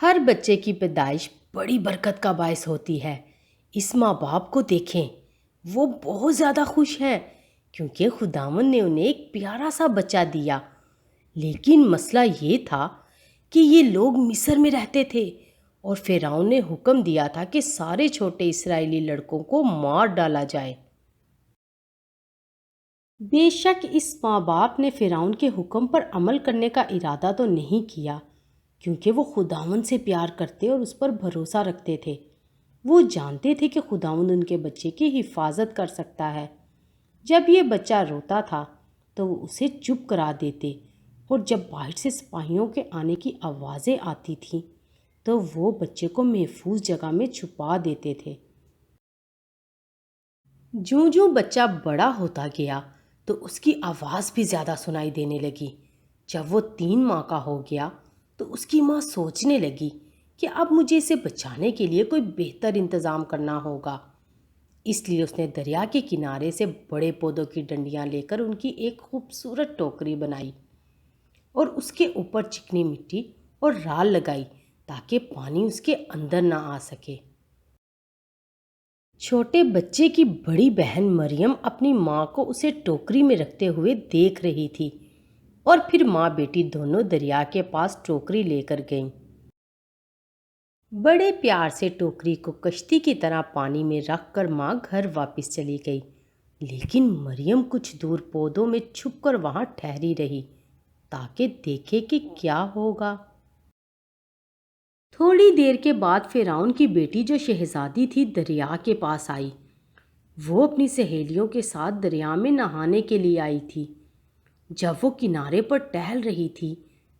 ہر بچے کی پیدائش بڑی برکت کا باعث ہوتی ہے۔ اس ماں باپ کو دیکھیں، وہ بہت زیادہ خوش ہیں کیونکہ خداوند نے انہیں ایک پیارا سا بچہ دیا۔ لیکن مسئلہ یہ تھا کہ یہ لوگ مصر میں رہتے تھے اور فرعون نے حکم دیا تھا کہ سارے چھوٹے اسرائیلی لڑکوں کو مار ڈالا جائے۔ بے شک اس ماں باپ نے فرعون کے حکم پر عمل کرنے کا ارادہ تو نہیں کیا، کیونکہ وہ خداوند سے پیار کرتے اور اس پر بھروسہ رکھتے تھے۔ وہ جانتے تھے کہ خداوند ان کے بچے کی حفاظت کر سکتا ہے۔ جب یہ بچہ روتا تھا تو وہ اسے چپ کرا دیتے، اور جب باہر سے سپاہیوں کے آنے کی آوازیں آتی تھیں تو وہ بچے کو محفوظ جگہ میں چھپا دیتے تھے۔ جوں جوں بچہ بڑا ہوتا گیا تو اس کی آواز بھی زیادہ سنائی دینے لگی۔ جب وہ 3 ماہ کا ہو گیا تو اس کی ماں سوچنے لگی کہ اب مجھے اسے بچانے کے لیے کوئی بہتر انتظام کرنا ہوگا۔ اس لیے اس نے دریا کے کنارے سے بڑے پودوں کی ڈنڈیاں لے کر ان کی ایک خوبصورت ٹوکری بنائی اور اس کے اوپر چکنی مٹی اور رال لگائی تاکہ پانی اس کے اندر نہ آ سکے۔ چھوٹے بچے کی بڑی بہن مریم اپنی ماں کو اسے ٹوکری میں رکھتے ہوئے دیکھ رہی تھی، اور پھر ماں بیٹی دونوں دریا کے پاس ٹوکری لے کر گئیں۔ بڑے پیار سے ٹوکری کو کشتی کی طرح پانی میں رکھ کر ماں گھر واپس چلی گئی، لیکن مریم کچھ دور پودوں میں چھپ کر وہاں ٹھہری رہی تاکہ دیکھے کہ کیا ہوگا۔ تھوڑی دیر کے بعد فرعون کی بیٹی جو شہزادی تھی دریا کے پاس آئی۔ وہ اپنی سہیلیوں کے ساتھ دریا میں نہانے کے لیے آئی تھی۔ جب وہ کنارے پر ٹہل رہی تھی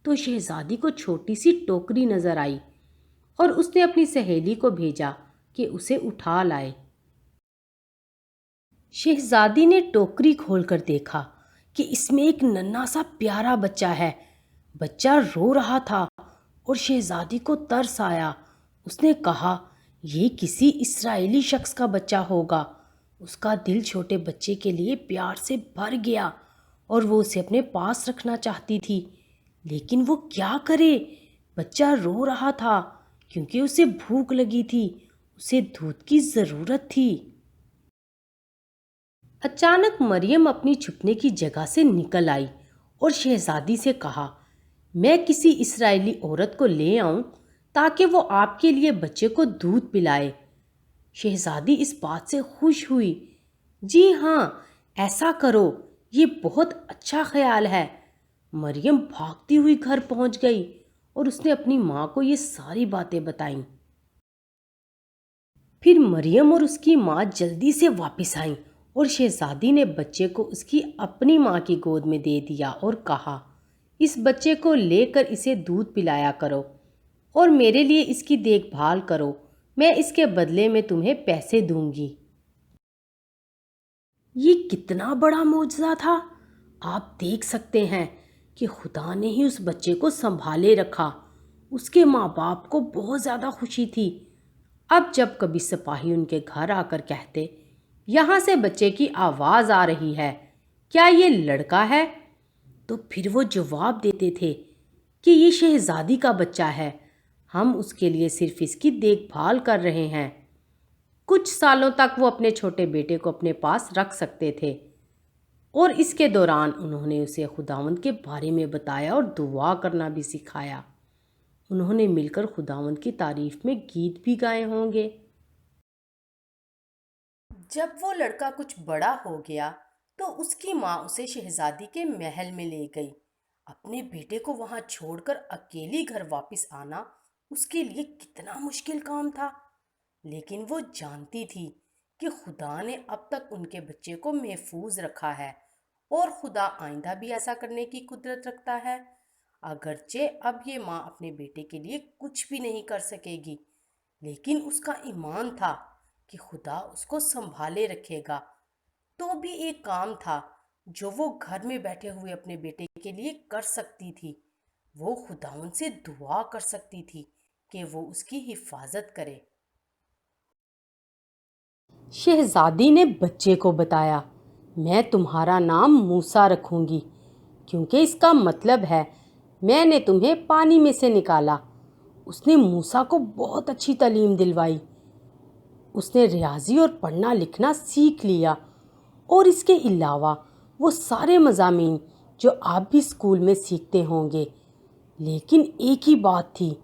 تو شہزادی کو چھوٹی سی ٹوکری نظر آئی اور اس نے اپنی سہیلی کو بھیجا کہ اسے اٹھا لائے۔ شہزادی نے ٹوکری کھول کر دیکھا کہ اس میں ایک ننھا سا پیارا بچہ ہے۔ بچہ رو رہا تھا اور شہزادی کو ترس آیا۔ اس نے کہا، یہ کسی اسرائیلی شخص کا بچہ ہوگا۔ اس کا دل چھوٹے بچے کے لیے پیار سے بھر گیا اور وہ اسے اپنے پاس رکھنا چاہتی تھی، لیکن وہ کیا کرے؟ بچہ رو رہا تھا کیونکہ اسے بھوک لگی تھی، اسے دودھ کی ضرورت تھی۔ اچانک مریم اپنی چھپنے کی جگہ سے نکل آئی اور شہزادی سے کہا، میں کسی اسرائیلی عورت کو لے آؤں تاکہ وہ آپ کے لیے بچے کو دودھ پلائے۔ شہزادی اس بات سے خوش ہوئی۔ جی ہاں، ایسا کرو، یہ بہت اچھا خیال ہے۔ مریم بھاگتی ہوئی گھر پہنچ گئی اور اس نے اپنی ماں کو یہ ساری باتیں بتائیں۔ پھر مریم اور اس کی ماں جلدی سے واپس آئیں اور شہزادی نے بچے کو اس کی اپنی ماں کی گود میں دے دیا اور کہا، اس بچے کو لے کر اسے دودھ پلایا کرو اور میرے لیے اس کی دیکھ بھال کرو، میں اس کے بدلے میں تمہیں پیسے دوں گی۔ یہ کتنا بڑا معجزہ تھا! آپ دیکھ سکتے ہیں کہ خدا نے ہی اس بچے کو سنبھالے رکھا۔ اس کے ماں باپ کو بہت زیادہ خوشی تھی۔ اب جب کبھی سپاہی ان کے گھر آ کر کہتے، یہاں سے بچے کی آواز آ رہی ہے، کیا یہ لڑکا ہے؟ تو پھر وہ جواب دیتے تھے کہ یہ شہزادی کا بچہ ہے، ہم اس کے لیے صرف اس کی دیکھ بھال کر رہے ہیں۔ کچھ سالوں تک وہ اپنے چھوٹے بیٹے کو اپنے پاس رکھ سکتے تھے، اور اس کے دوران انہوں نے اسے خداوند کے بارے میں بتایا اور دعا کرنا بھی سکھایا۔ انہوں نے مل کر خداوند کی تعریف میں گیت بھی گائے ہوں گے۔ جب وہ لڑکا کچھ بڑا ہو گیا تو اس کی ماں اسے شہزادی کے محل میں لے گئی۔ اپنے بیٹے کو وہاں چھوڑ کر اکیلی گھر واپس آنا اس کے لیے کتنا مشکل کام تھا، لیکن وہ جانتی تھی کہ خدا نے اب تک ان کے بچے کو محفوظ رکھا ہے، اور خدا آئندہ بھی ایسا کرنے کی قدرت رکھتا ہے۔ اگرچہ اب یہ ماں اپنے بیٹے کے لیے کچھ بھی نہیں کر سکے گی، لیکن اس کا ایمان تھا کہ خدا اس کو سنبھالے رکھے گا۔ تو بھی ایک کام تھا جو وہ گھر میں بیٹھے ہوئے اپنے بیٹے کے لیے کر سکتی تھی، وہ خداوند سے دعا کر سکتی تھی کہ وہ اس کی حفاظت کرے۔ شہزادی نے بچے کو بتایا، میں تمہارا نام موسیٰ رکھوں گی، کیونکہ اس کا مطلب ہے میں نے تمہیں پانی میں سے نکالا۔ اس نے موسیٰ کو بہت اچھی تعلیم دلوائی۔ اس نے ریاضی اور پڑھنا لکھنا سیکھ لیا، اور اس کے علاوہ وہ سارے مضامین جو آپ بھی اسکول میں سیکھتے ہوں گے۔ لیکن ایک ہی بات تھی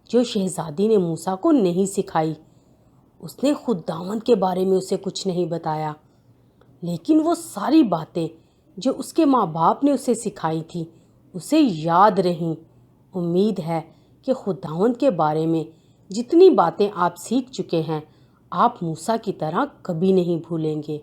جو شہزادی نے موسیٰ کو نہیں سکھائی۔ اس نے خداوند کے بارے میں اسے کچھ نہیں بتایا، لیکن وہ ساری باتیں جو اس کے ماں باپ نے اسے سکھائی تھی اسے یاد رہیں۔ امید ہے کہ خداوند کے بارے میں جتنی باتیں آپ سیکھ چکے ہیں آپ موسیٰ کی طرح کبھی نہیں بھولیں گے۔